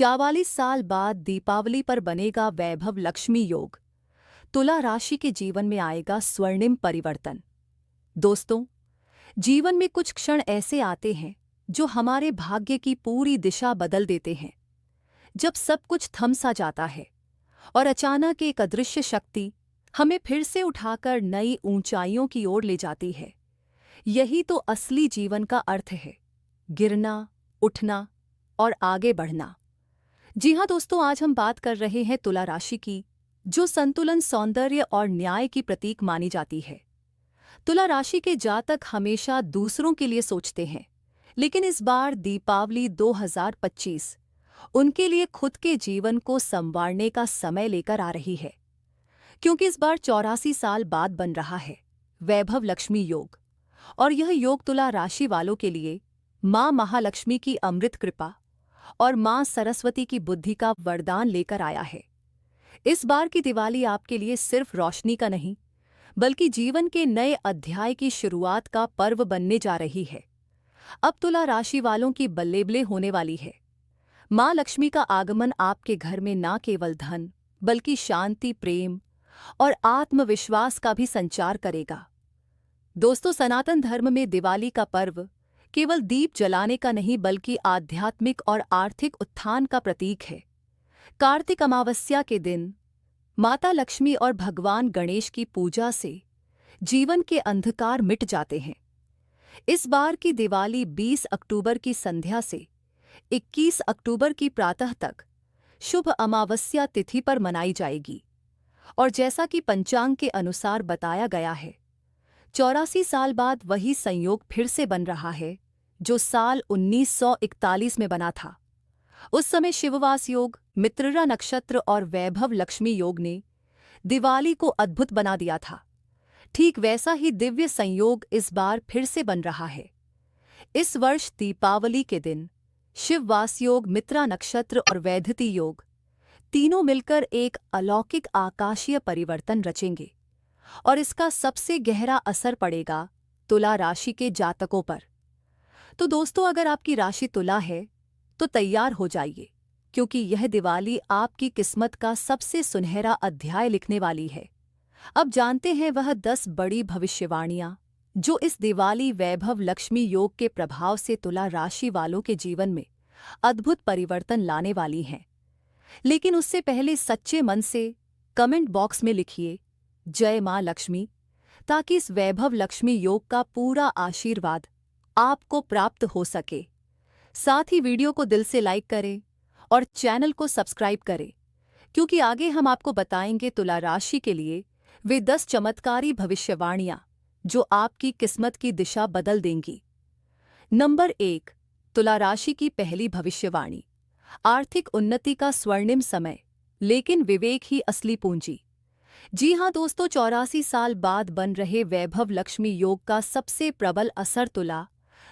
44 साल बाद दीपावली पर बनेगा वैभव लक्ष्मी योग। तुला राशि के जीवन में आएगा स्वर्णिम परिवर्तन। दोस्तों, जीवन में कुछ क्षण ऐसे आते हैं जो हमारे भाग्य की पूरी दिशा बदल देते हैं। जब सब कुछ थम सा जाता है और अचानक एक अदृश्य शक्ति हमें फिर से उठाकर नई ऊंचाइयों की ओर ले जाती है। यही तो असली जीवन का अर्थ है, गिरना, उठना और आगे बढ़ना। जी हाँ दोस्तों, आज हम बात कर रहे हैं तुला राशि की, जो संतुलन, सौंदर्य और न्याय की प्रतीक मानी जाती है। तुला राशि के जातक हमेशा दूसरों के लिए सोचते हैं, लेकिन इस बार दीपावली 2025 उनके लिए खुद के जीवन को संवारने का समय लेकर आ रही है, क्योंकि इस बार 84 साल बाद बन रहा है वैभव लक्ष्मी योग। और यह योग तुला राशि वालों के लिए माँ महालक्ष्मी की अमृत कृपा और माँ सरस्वती की बुद्धि का वरदान लेकर आया है। इस बार की दिवाली आपके लिए सिर्फ रोशनी का नहीं, बल्कि जीवन के नए अध्याय की शुरुआत का पर्व बनने जा रही है। अब तुला राशि वालों की बल्लेबले होने वाली है। माँ लक्ष्मी का आगमन आपके घर में न केवल धन, बल्कि शांति, प्रेम और आत्मविश्वास का भी संचार करेगा। दोस्तों, सनातन धर्म में दिवाली का पर्व केवल दीप जलाने का नहीं, बल्कि आध्यात्मिक और आर्थिक उत्थान का प्रतीक है। कार्तिक अमावस्या के दिन माता लक्ष्मी और भगवान गणेश की पूजा से जीवन के अंधकार मिट जाते हैं। इस बार की दिवाली 20 अक्टूबर की संध्या से 21 अक्टूबर की प्रातः तक शुभ अमावस्या तिथि पर मनाई जाएगी। और जैसा कि पंचांग के अनुसार बताया गया है, 84 साल बाद वही संयोग फिर से बन रहा है जो साल 1941 में बना था। उस समय शिववास योग, मित्ररा नक्षत्र और वैभव लक्ष्मी योग ने दिवाली को अद्भुत बना दिया था। ठीक वैसा ही दिव्य संयोग इस बार फिर से बन रहा है। इस वर्ष दीपावली के दिन शिववास योग, मित्रा नक्षत्र और वैधती योग तीनों मिलकर एक अलौकिक आकाशीय परिवर्तन रचेंगे, और इसका सबसे गहरा असर पड़ेगा तुला राशि के जातकों पर। तो दोस्तों, अगर आपकी राशि तुला है तो तैयार हो जाइए, क्योंकि यह दिवाली आपकी किस्मत का सबसे सुनहरा अध्याय लिखने वाली है। अब जानते हैं वह 10 बड़ी भविष्यवाणियां जो इस दिवाली वैभव लक्ष्मी योग के प्रभाव से तुला राशि वालों के जीवन में अद्भुत परिवर्तन लाने वाली हैं। लेकिन उससे पहले सच्चे मन से कमेंट बॉक्स में लिखिए जय मां लक्ष्मी, ताकि इस वैभव लक्ष्मी योग का पूरा आशीर्वाद आपको प्राप्त हो सके। साथ ही वीडियो को दिल से लाइक करें और चैनल को सब्सक्राइब करें, क्योंकि आगे हम आपको बताएंगे तुला राशि के लिए वे 10 चमत्कारी भविष्यवाणियां जो आपकी किस्मत की दिशा बदल देंगी। नंबर 1, तुला राशि की पहली भविष्यवाणी। आर्थिक उन्नति का स्वर्णिम समय, लेकिन विवेक ही असली पूंजी। जी हाँ दोस्तों, 84 साल बाद बन रहे वैभव लक्ष्मी योग का सबसे प्रबल असर तुला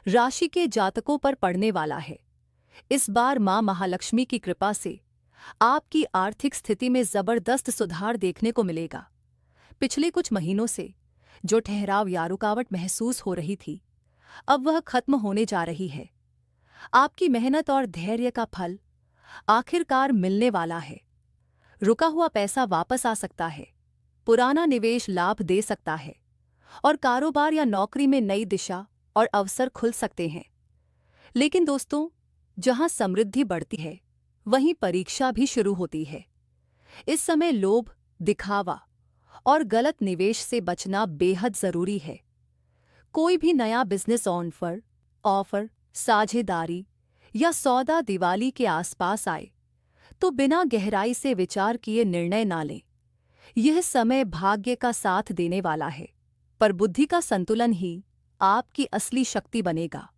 राशि के जातकों पर पड़ने वाला है। इस बार मां महालक्ष्मी की कृपा से आपकी आर्थिक स्थिति में जबरदस्त सुधार देखने को मिलेगा। पिछले कुछ महीनों से जो ठहराव या रुकावट महसूस हो रही थी, अब वह खत्म होने जा रही है। आपकी मेहनत और धैर्य का फल आखिरकार मिलने वाला है। रुका हुआ पैसा वापस आ सकता है, पुराना निवेश लाभ दे सकता है, और कारोबार या नौकरी में नई दिशा और अवसर खुल सकते हैं। लेकिन दोस्तों, जहां समृद्धि बढ़ती है, वहीं परीक्षा भी शुरू होती है। इस समय लोभ, दिखावा और गलत निवेश से बचना बेहद जरूरी है। कोई भी नया बिजनेस ऑफर, साझेदारी या सौदा दिवाली के आसपास आए तो बिना गहराई से विचार किए निर्णय ना लें। यह समय भाग्य का साथ देने वाला है, पर बुद्धि का संतुलन ही आपकी असली शक्ति बनेगा।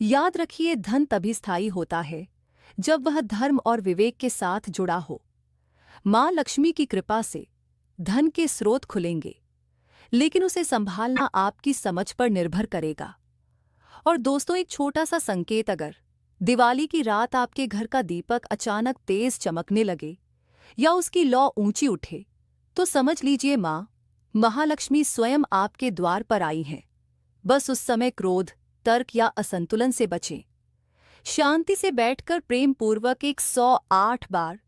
याद रखिए, धन तभी स्थायी होता है जब वह धर्म और विवेक के साथ जुड़ा हो। मां लक्ष्मी की कृपा से धन के स्रोत खुलेंगे, लेकिन उसे संभालना आपकी समझ पर निर्भर करेगा। और दोस्तों, एक छोटा सा संकेत, अगर दिवाली की रात आपके घर का दीपक अचानक तेज चमकने लगे या उसकी लौ ऊंची उठे, तो समझ लीजिए मां महालक्ष्मी स्वयं आपके द्वार पर आई हैं। बस उस समय क्रोध, तर्क या असंतुलन से बचें, शांति से बैठकर प्रेम पूर्वक 108 बार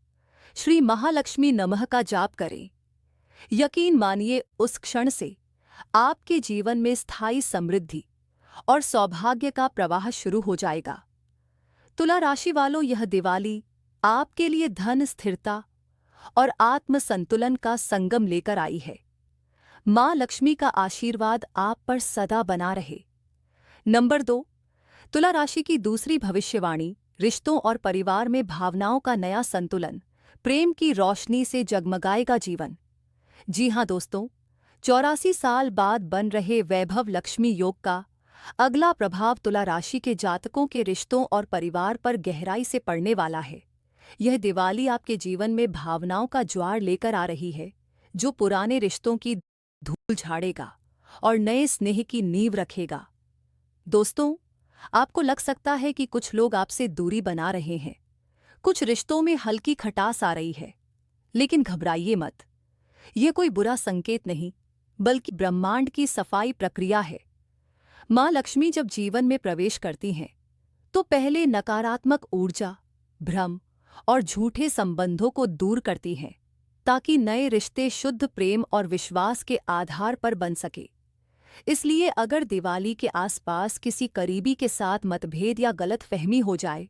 श्री महालक्ष्मी नमः का जाप करें। यकीन मानिए उस क्षण से आपके जीवन में स्थायी समृद्धि और सौभाग्य का प्रवाह शुरू हो जाएगा। तुला राशि वालों, यह दिवाली आपके लिए धन स्थिरता और आत्म संतुलन का संगम लेकर आई है। मां लक्ष्मी का आशीर्वाद आप पर सदा बना रहे। नंबर 2, तुला राशि की दूसरी भविष्यवाणी, रिश्तों और परिवार में भावनाओं का नया संतुलन, प्रेम की रोशनी से जगमगाएगा जीवन। जी हां दोस्तों, 84 साल बाद बन रहे वैभव लक्ष्मी योग का अगला प्रभाव तुला राशि के जातकों के रिश्तों और परिवार पर गहराई से पड़ने वाला है। यह दिवाली आपके जीवन में भावनाओं का ज्वार लेकर आ रही है, जो पुराने रिश्तों की धूल झाड़ेगा और नए स्नेह की नींव रखेगा। दोस्तों, आपको लग सकता है कि कुछ लोग आपसे दूरी बना रहे हैं, कुछ रिश्तों में हल्की खटास आ रही है, लेकिन घबराइए मत। यह कोई बुरा संकेत नहीं, बल्कि ब्रह्मांड की सफाई प्रक्रिया है। मां लक्ष्मी जब जीवन में प्रवेश करती हैं, तो पहले नकारात्मक ऊर्जा, भ्रम और झूठे संबंधों को दूर करती हैं, ताकि नए रिश्ते शुद्ध प्रेम और विश्वास के आधार पर बन सके। इसलिए अगर दिवाली के आसपास किसी करीबी के साथ मतभेद या गलतफहमी हो जाए,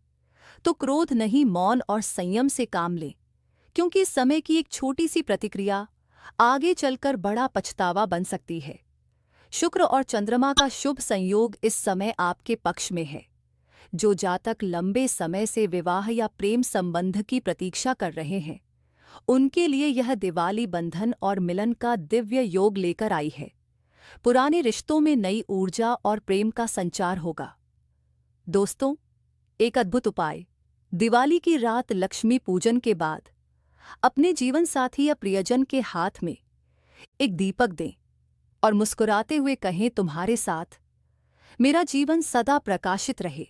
तो क्रोध नहीं, मौन और संयम से काम लें, क्योंकि इस समय की एक छोटी सी प्रतिक्रिया आगे चलकर बड़ा पछतावा बन सकती है। शुक्र और चंद्रमा का शुभ संयोग इस समय आपके पक्ष में है। जो जातक लंबे समय से विवाह या प्रेम संबंध की प्रतीक्षा कर रहे हैं, उनके लिए यह दिवाली बंधन और मिलन का दिव्य योग लेकर आई है। पुराने रिश्तों में नई ऊर्जा और प्रेम का संचार होगा। दोस्तों, एक अद्भुत उपाय, दिवाली की रात लक्ष्मी पूजन के बाद अपने जीवन साथी या प्रियजन के हाथ में एक दीपक दें और मुस्कुराते हुए कहें, तुम्हारे साथ मेरा जीवन सदा प्रकाशित रहे।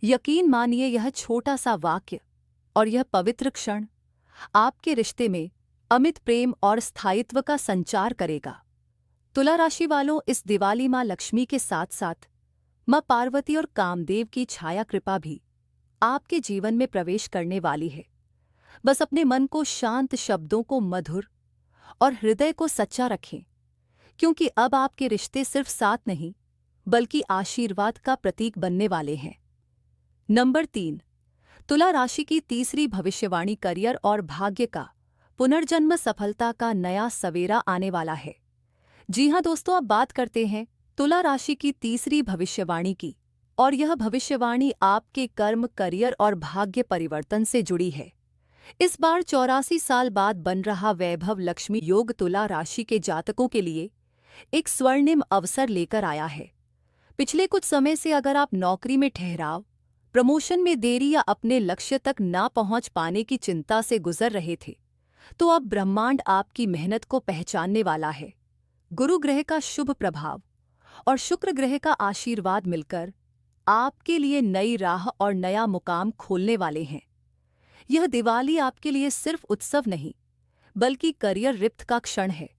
यकीन मानिए यह छोटा सा वाक्य और यह पवित्र क्षण आपके रिश्ते में अमित प्रेम और स्थायित्व का संचार करेगा। तुला राशि वालों, इस दिवाली मां लक्ष्मी के साथ साथ मां पार्वती और कामदेव की छाया कृपा भी आपके जीवन में प्रवेश करने वाली है। बस अपने मन को शांत, शब्दों को मधुर और हृदय को सच्चा रखें, क्योंकि अब आपके रिश्ते सिर्फ साथ नहीं, बल्कि आशीर्वाद का प्रतीक बनने वाले हैं। नंबर 3, तुला राशि की तीसरी भविष्यवाणी, करियर और भाग्य का पुनर्जन्म, सफलता का नया सवेरा आने वाला है। जी हां दोस्तों, अब बात करते हैं तुला राशि की तीसरी भविष्यवाणी की, और यह भविष्यवाणी आपके कर्म, करियर और भाग्य परिवर्तन से जुड़ी है। इस बार 84 साल बाद बन रहा वैभव लक्ष्मी योग तुला राशि के जातकों के लिए एक स्वर्णिम अवसर लेकर आया है। पिछले कुछ समय से अगर आप नौकरी में ठहराव, प्रमोशन में देरी या अपने लक्ष्य तक ना पहुंच पाने की चिंता से गुजर रहे थे, तो अब ब्रह्मांड आपकी मेहनत को पहचानने वाला है। गुरु ग्रह का शुभ प्रभाव और शुक्र ग्रह का आशीर्वाद मिलकर आपके लिए नई राह और नया मुकाम खोलने वाले हैं। यह दिवाली आपके लिए सिर्फ उत्सव नहीं, बल्कि करियर रिप्त का क्षण है।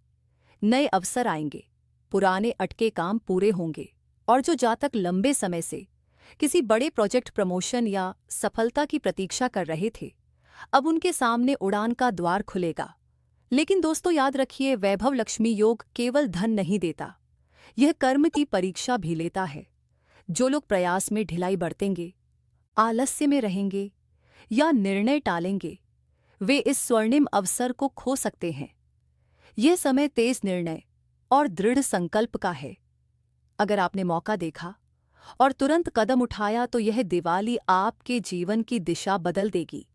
नए अवसर आएंगे, पुराने अटके काम पूरे होंगे, और जो जातक लंबे समय से किसी बड़े प्रोजेक्ट, प्रमोशन या सफलता की प्रतीक्षा कर रहे थे, अब उनके सामने उड़ान का द्वार खुलेगा। लेकिन दोस्तों याद रखिए, वैभव लक्ष्मी योग केवल धन नहीं देता, यह कर्म की परीक्षा भी लेता है। जो लोग प्रयास में ढिलाई बरतेंगे, आलस्य में रहेंगे या निर्णय टालेंगे, वे इस स्वर्णिम अवसर को खो सकते हैं। यह समय तेज निर्णय और दृढ़ संकल्प का है। अगर आपने मौका देखा और तुरंत कदम उठाया, तो यह दिवाली आपके जीवन की दिशा बदल देगी।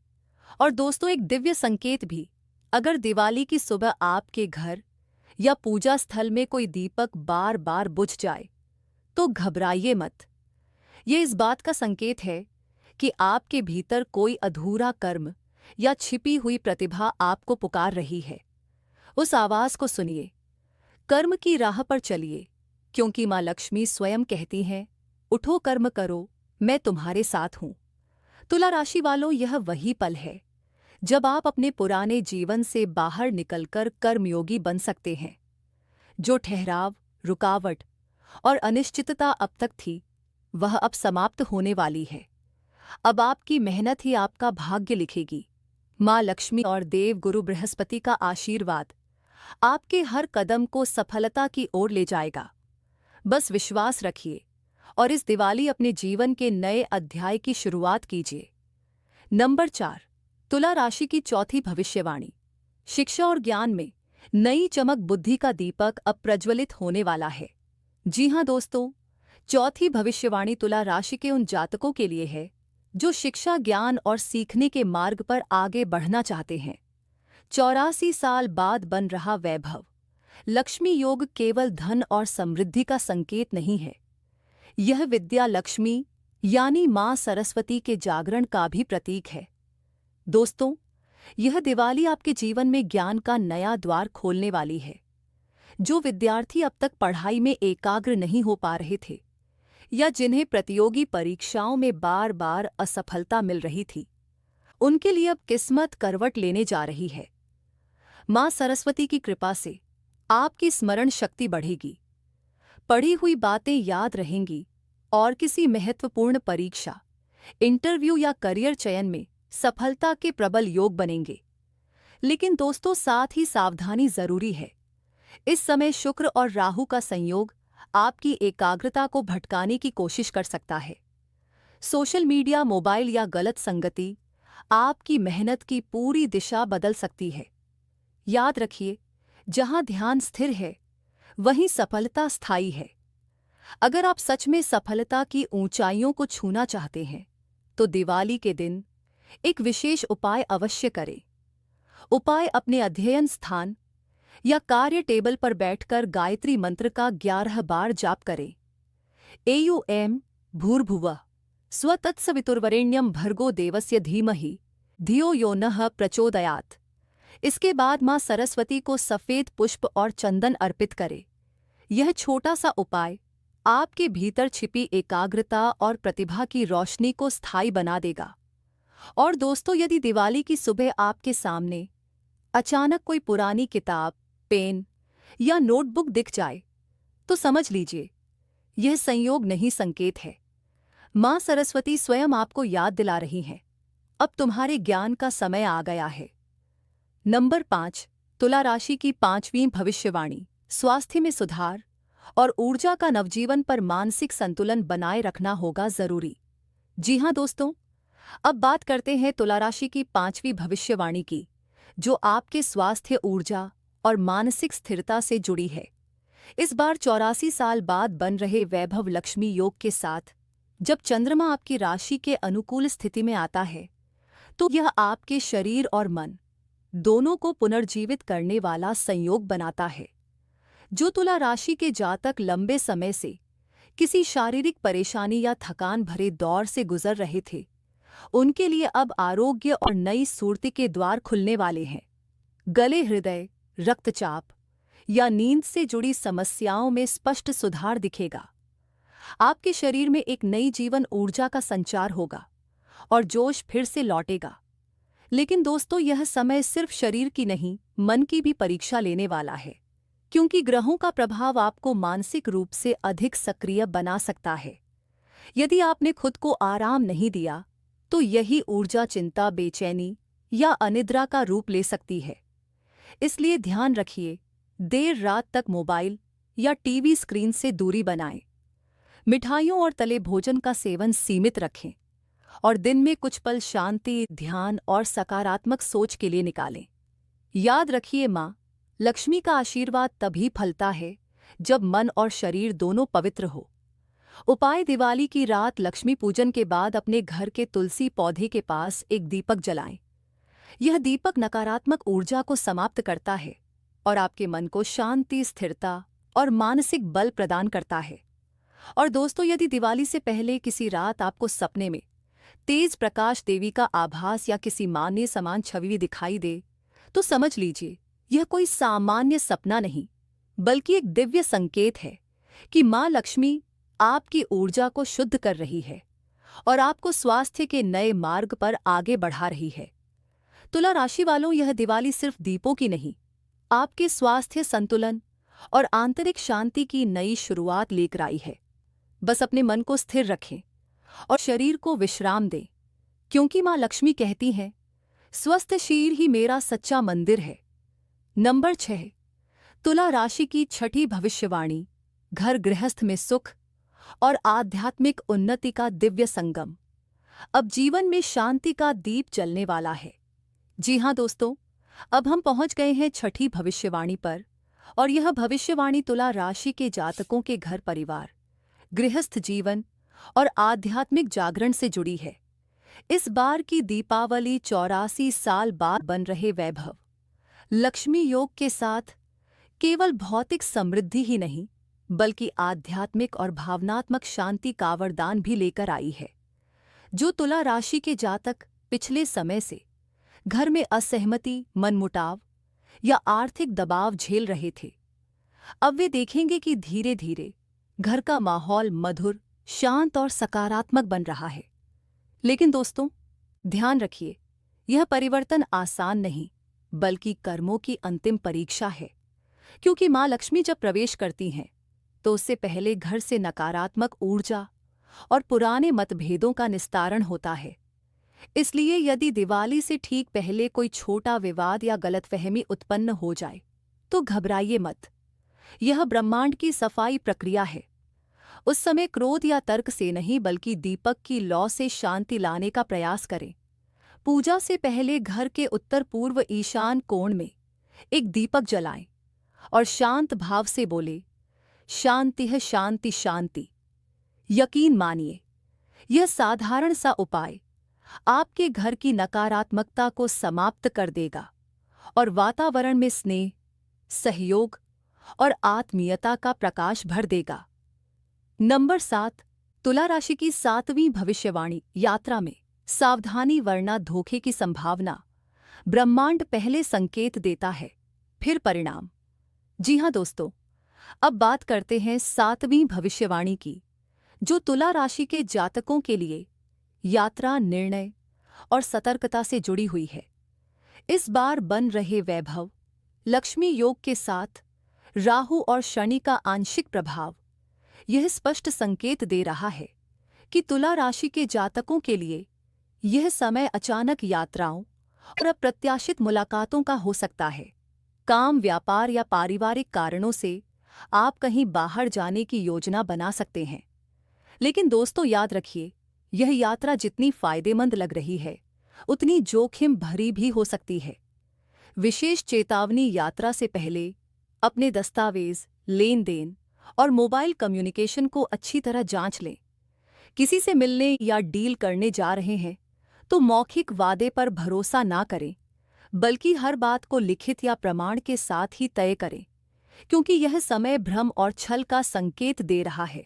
और दोस्तों, एक दिव्य संकेत भी, अगर दिवाली की सुबह आपके घर या पूजा स्थल में कोई दीपक बार बार बुझ जाए, तो घबराइए मत। ये इस बात का संकेत है कि आपके भीतर कोई अधूरा कर्म या छिपी हुई प्रतिभा आपको पुकार रही है। उस आवाज को सुनिए, कर्म की राह पर चलिए, क्योंकि मां लक्ष्मी स्वयं कहती हैं, उठो कर्म करो, मैं तुम्हारे साथ हूं। तुला राशि वालों, यह वही पल है जब आप अपने पुराने जीवन से बाहर निकलकर कर्मयोगी बन सकते हैं। जो ठहराव, रुकावट और अनिश्चितता अब तक थी, वह अब समाप्त होने वाली है। अब आपकी मेहनत ही आपका भाग्य लिखेगी। माँ लक्ष्मी और देव गुरु बृहस्पति का आशीर्वाद आपके हर कदम को सफलता की ओर ले जाएगा। बस विश्वास रखिए और इस दिवाली अपने जीवन के नए अध्याय की शुरुआत कीजिए। नंबर 4, तुला राशि की चौथी भविष्यवाणी। शिक्षा और ज्ञान में नई चमक, बुद्धि का दीपक अब प्रज्वलित होने वाला है। जी हां दोस्तों, चौथी भविष्यवाणी तुला राशि के उन जातकों के लिए है जो शिक्षा, ज्ञान और सीखने के मार्ग पर आगे बढ़ना चाहते हैं। 84 साल बाद बन रहा वैभव लक्ष्मी योग केवल धन और समृद्धि का संकेत नहीं है, यह विद्या लक्ष्मी यानी मां सरस्वती के जागरण का भी प्रतीक है। दोस्तों, यह दिवाली आपके जीवन में ज्ञान का नया द्वार खोलने वाली है। जो विद्यार्थी अब तक पढ़ाई में एकाग्र नहीं हो पा रहे थे या जिन्हें प्रतियोगी परीक्षाओं में बार बार असफलता मिल रही थी, उनके लिए अब किस्मत करवट लेने जा रही है। मां सरस्वती की कृपा से आपकी स्मरण शक्ति बढ़ेगी, पढ़ी हुई बातें याद रहेंगी और किसी महत्वपूर्ण परीक्षा, इंटरव्यू या करियर चयन में सफलता के प्रबल योग बनेंगे। लेकिन दोस्तों, साथ ही सावधानी जरूरी है। इस समय शुक्र और राहु का संयोग आपकी एकाग्रता को भटकाने की कोशिश कर सकता है। सोशल मीडिया, मोबाइल या गलत संगति आपकी मेहनत की पूरी दिशा बदल सकती है। याद रखिए, जहां ध्यान स्थिर है वहीं सफलता स्थायी है। अगर आप सच में सफलता की ऊंचाइयों को छूना चाहते हैं तो दिवाली के दिन एक विशेष उपाय अवश्य करें। उपाय अपने अध्ययन स्थान या कार्य टेबल पर बैठकर गायत्री मंत्र का 11 बार जाप करें। एयुएम भूर्भुवः स्वतत्सवितुर्वरेण्यं भर्गो देवस्य धीमहि धियो यो नः प्रचोदयात्। इसके बाद मां सरस्वती को सफेद पुष्प और चंदन अर्पित करें। यह छोटा सा उपाय आपके भीतर छिपी एकाग्रता और प्रतिभा की रोशनी को स्थायी बना देगा। और दोस्तों, यदि दिवाली की सुबह आपके सामने अचानक कोई पुरानी किताब, पेन या नोटबुक दिख जाए तो समझ लीजिए यह संयोग नहीं, संकेत है। मां सरस्वती स्वयं आपको याद दिला रही हैं, अब तुम्हारे ज्ञान का समय आ गया है। नंबर 5, तुला राशि की पांचवीं भविष्यवाणी। स्वास्थ्य में सुधार और ऊर्जा का नवजीवन पर मानसिक संतुलन बनाए रखना होगा जरूरी। जी हां दोस्तों, अब बात करते हैं तुला राशि की पांचवी भविष्यवाणी की, जो आपके स्वास्थ्य, ऊर्जा और मानसिक स्थिरता से जुड़ी है। इस बार 84 साल बाद बन रहे वैभव लक्ष्मी योग के साथ जब चंद्रमा आपकी राशि के अनुकूल स्थिति में आता है तो यह आपके शरीर और मन दोनों को पुनर्जीवित करने वाला संयोग बनाता है। जो तुला राशि के जातक लंबे समय से किसी शारीरिक परेशानी या थकान भरे दौर से गुजर रहे थे, उनके लिए अब आरोग्य और नई स्फूर्ति के द्वार खुलने वाले हैं। गले, हृदय, रक्तचाप या नींद से जुड़ी समस्याओं में स्पष्ट सुधार दिखेगा। आपके शरीर में एक नई जीवन ऊर्जा का संचार होगा और जोश फिर से लौटेगा। लेकिन दोस्तों, यह समय सिर्फ शरीर की नहीं, मन की भी परीक्षा लेने वाला है, क्योंकि ग्रहों का प्रभाव आपको मानसिक रूप से अधिक सक्रिय बना सकता है। यदि आपने खुद को आराम नहीं दिया तो यही ऊर्जा चिंता, बेचैनी या अनिद्रा का रूप ले सकती है। इसलिए ध्यान रखिए, देर रात तक मोबाइल या टीवी स्क्रीन से दूरी बनाएं। मिठाइयों और तले भोजन का सेवन सीमित रखें और दिन में कुछ पल शांति, ध्यान और सकारात्मक सोच के लिए निकालें। याद रखिए, मां लक्ष्मी का आशीर्वाद तभी फलता है जब मन और शरीर दोनों पवित्र हो। उपाय: दिवाली की रात लक्ष्मी पूजन के बाद अपने घर के तुलसी पौधे के पास एक दीपक जलाएं। यह दीपक नकारात्मक ऊर्जा को समाप्त करता है और आपके मन को शांति, स्थिरता और मानसिक बल प्रदान करता है। और दोस्तों, यदि दिवाली से पहले किसी रात आपको सपने में तेज प्रकाश देवी का आभास या किसी मान्य समान छवि दिखाई दे तो समझ लीजिए यह कोई सामान्य सपना नहीं, बल्कि एक दिव्य संकेत है कि मां लक्ष्मी आपकी ऊर्जा को शुद्ध कर रही है और आपको स्वास्थ्य के नए मार्ग पर आगे बढ़ा रही है। तुला राशि वालों, यह दिवाली सिर्फ दीपों की नहीं, आपके स्वास्थ्य, संतुलन और आंतरिक शांति की नई शुरुआत लेकर आई है। बस अपने मन को स्थिर रखें और शरीर को विश्राम दें। क्योंकि माँ लक्ष्मी कहती हैं, स्वस्थ शीर ही मेरा सच्चा मंदिर है। नंबर 6, तुला राशि की छठी भविष्यवाणी, घर गृहस्थ में सुख और आध्यात्मिक उन्नति का दिव्य संगम। अब जीवन में शांति का दीप जलने वाला है। जी हाँ दोस्तों, अब हम पहुंच गए हैं छठी भविष्यवाणी पर, और यह भविष्यवाणी तुला राशि के जातकों के घर परिवार, गृहस्थ जीवन और आध्यात्मिक जागरण से जुड़ी है। इस बार की दीपावली 84 साल बाद बन रहे वैभव लक्ष्मी योग के साथ केवल भौतिक समृद्धि ही नहीं, बल्कि आध्यात्मिक और भावनात्मक शांति का वरदान भी लेकर आई है। जो तुला राशि के जातक पिछले समय से घर में असहमति, मनमुटाव या आर्थिक दबाव झेल रहे थे, अब वे देखेंगे कि धीरे धीरे घर का माहौल मधुर, शांत और सकारात्मक बन रहा है। लेकिन दोस्तों, ध्यान रखिए, यह परिवर्तन आसान नहीं, बल्कि कर्मों की अंतिम परीक्षा है। क्योंकि माँ लक्ष्मी जब प्रवेश करती हैं, तो उससे पहले घर से नकारात्मक ऊर्जा और पुराने मतभेदों का निस्तारण होता है। इसलिए यदि दिवाली से ठीक पहले कोई छोटा विवाद या गलतफहमी उत्पन्न हो जाए, तो घबराइए मत। यह ब्रह्मांड की सफाई प्रक्रिया है। उस समय क्रोध या तर्क से नहीं, बल्कि दीपक की लौ से शांति लाने का प्रयास करें। पूजा से पहले घर के उत्तर पूर्व ईशान कोण में एक दीपक जलाएं और शांत भाव से बोले, शांति है, शांति शांति। यकीन मानिए, यह साधारण सा उपाय आपके घर की नकारात्मकता को समाप्त कर देगा और वातावरण में स्नेह, सहयोग और आत्मीयता का प्रकाश भर देगा। नंबर 7, तुला राशि की 7वीं भविष्यवाणी, यात्रा में सावधानी वरना धोखे की संभावना। ब्रह्मांड पहले संकेत देता है, फिर परिणाम। जी हाँ दोस्तों, अब बात करते हैं 7वीं भविष्यवाणी की, जो तुला राशि के जातकों के लिए यात्रा, निर्णय और सतर्कता से जुड़ी हुई है। इस बार बन रहे वैभव लक्ष्मी योग के साथ राहु और शनि का आंशिक प्रभाव यह स्पष्ट संकेत दे रहा है कि तुला राशि के जातकों के लिए यह समय अचानक यात्राओं और अप्रत्याशित मुलाकातों का हो सकता है। काम, व्यापार या पारिवारिक कारणों से आप कहीं बाहर जाने की योजना बना सकते हैं। लेकिन दोस्तों, याद रखिए, यह यात्रा जितनी फायदेमंद लग रही है, उतनी जोखिम भरी भी हो सकती है। विशेष चेतावनी, यात्रा से पहले अपने दस्तावेज, लेन देन और मोबाइल कम्युनिकेशन को अच्छी तरह जांच लें। किसी से मिलने या डील करने जा रहे हैं तो मौखिक वादे पर भरोसा ना करें, बल्कि हर बात को लिखित या प्रमाण के साथ ही तय करें, क्योंकि यह समय भ्रम और छल का संकेत दे रहा है।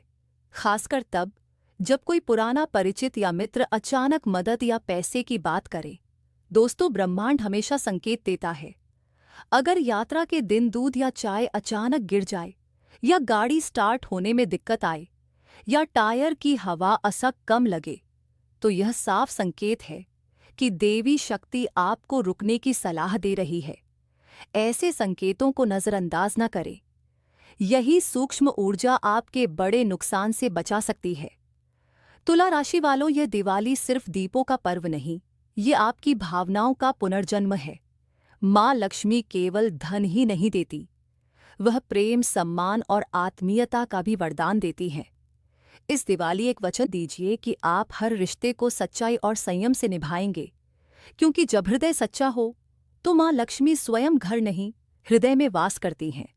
खासकर तब जब कोई पुराना परिचित या मित्र अचानक मदद या पैसे की बात करे। दोस्तों, ब्रह्मांड हमेशा संकेत देता है। अगर यात्रा के दिन दूध या चाय अचानक गिर जाए, या गाड़ी स्टार्ट होने में दिक्कत आए, या टायर की हवा असक कम लगे, तो यह साफ संकेत है कि देवी शक्ति आपको रुकने की सलाह दे रही है। ऐसे संकेतों को नजरअंदाज न करें। यही सूक्ष्म ऊर्जा आपके बड़े नुकसान से बचा सकती है। तुला राशि वालों, यह दिवाली सिर्फ दीपों का पर्व नहीं, ये आपकी भावनाओं का पुनर्जन्म है। माँ लक्ष्मी केवल धन ही नहीं देती, वह प्रेम, सम्मान और आत्मीयता का भी वरदान देती हैं। इस दिवाली एक वचन दीजिए कि आप हर रिश्ते को सच्चाई और संयम से निभाएंगे, क्योंकि जब हृदय सच्चा हो तो माँ लक्ष्मी स्वयं घर नहीं, हृदय में वास करती हैं।